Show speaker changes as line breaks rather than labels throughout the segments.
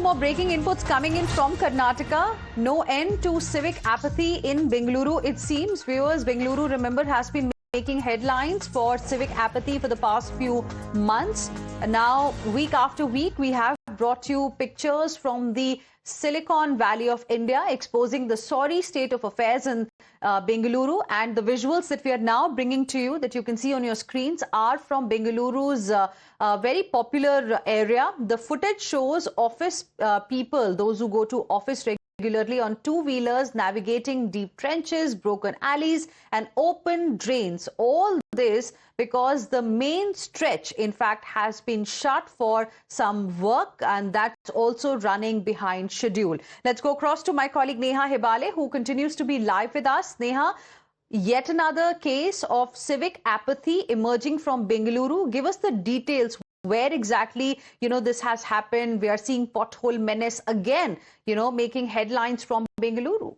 some more breaking inputs coming in from Karnataka. No end to civic apathy in Bengaluru. It seems, viewers, Bengaluru, remember, has been making headlines for civic apathy for the past few months. And now, week after week, we have brought you pictures from the Silicon Valley of India exposing the sorry state of affairs in Bengaluru, and the visuals that we are now bringing to you that you can see on your screens are from Bengaluru's very popular area. The footage shows office people, those who go to office regularly on two-wheelers, navigating deep trenches, broken alleys and open drains. All this because the main stretch, in fact, has been shut for some work, and that's also running behind schedule. Let's go across to my colleague Neha Hebale, who continues to be live with us. Neha, yet another case of civic apathy emerging from Bengaluru. Give us the details. Where exactly, this has happened? We are seeing pothole menace again, making headlines from Bengaluru.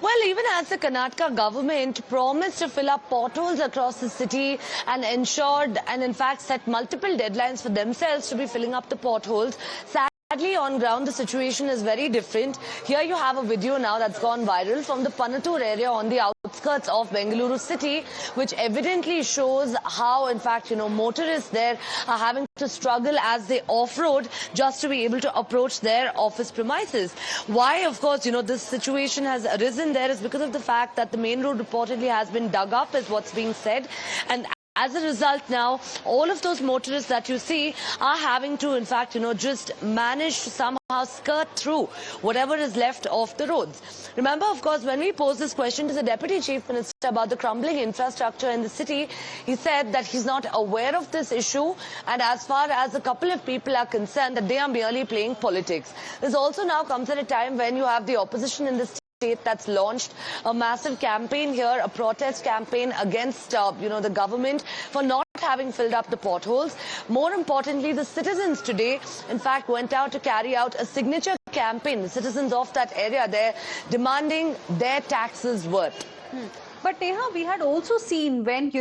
Well, even as the Karnataka government promised to fill up potholes across the city and ensured and in fact set multiple deadlines for themselves to be filling up the potholes, sadly, on ground, the situation is very different. Here you have a video now that's gone viral from the Panatur area on the outskirts of Bengaluru city, which evidently shows how, in fact, motorists there are having to struggle as they off-road just to be able to approach their office premises. Why, of course, this situation has arisen there is because of the fact that the main road reportedly has been dug up, is what's being said. And as a result now, all of those motorists that you see are having to, in fact, just manage to somehow skirt through whatever is left of the roads. Remember, of course, when we posed this question to the Deputy Chief Minister about the crumbling infrastructure in the city, he said that he's not aware of this issue, and as far as a couple of people are concerned, that they are merely playing politics. This also now comes at a time when you have the opposition in the state that's launched a massive campaign here, a protest campaign against, the government for not having filled up the potholes. More importantly, the citizens today, in fact, went out to carry out a signature campaign. The citizens of that area, they're demanding their taxes worth.
But Neha, we had also seen when,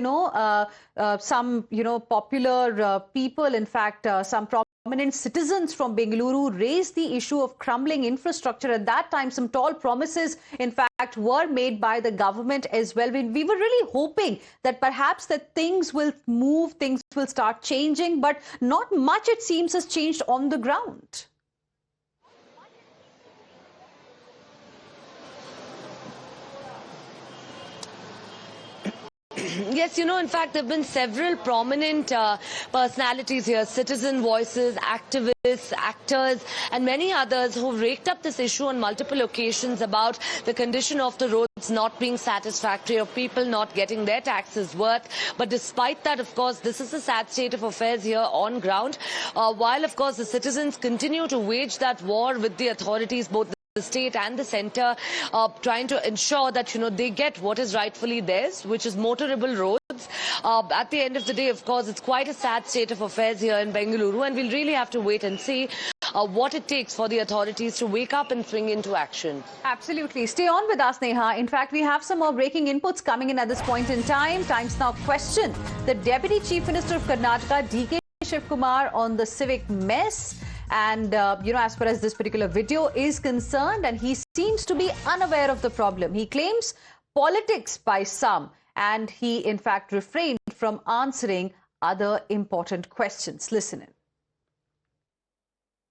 some, popular people, in fact, some prominent citizens from Bengaluru raised the issue of crumbling infrastructure. At that time, some tall promises, in fact, were made by the government as well. We were really hoping that perhaps that things will move, things will start changing, but not much, it seems, has changed on the ground.
Yes, in fact, there have been several prominent personalities here, citizen voices, activists, actors, and many others who've raked up this issue on multiple occasions about the condition of the roads not being satisfactory, of people not getting their taxes worth. But despite that, of course, this is a sad state of affairs here on ground. While, of course, the citizens continue to wage that war with the authorities, both the state and the centre, trying to ensure that, they get what is rightfully theirs, which is motorable roads. At the end of the day, of course, it's quite a sad state of affairs here in Bengaluru, and we'll really have to wait and see what it takes for the authorities to wake up and spring into action.
Absolutely. Stay on with us, Neha. In fact, we have some more breaking inputs coming in at this point in time. Times Now question the Deputy Chief Minister of Karnataka, D.K. Shivkumar, on the civic mess. And, as far as this particular video is concerned, and he seems to be unaware of the problem. He claims politics by some, and he, in fact, refrained from answering other important questions. Listen in.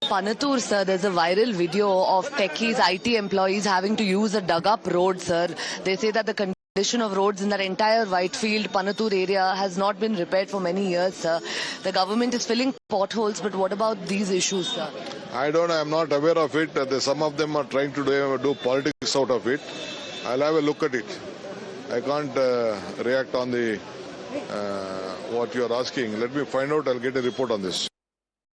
Panatur, sir, there's a viral video of techies, IT employees having to use a dug-up road, sir. They say that the condition of roads in that entire Whitefield, Panatur area has not been repaired for many years, sir. The government is filling potholes, but what about these issues, sir?
I don't know. I'm not aware of it. Some of them are trying to do politics out of it. I'll have a look at it. I can't react on the what you're asking. Let me find out. I'll get a report on this.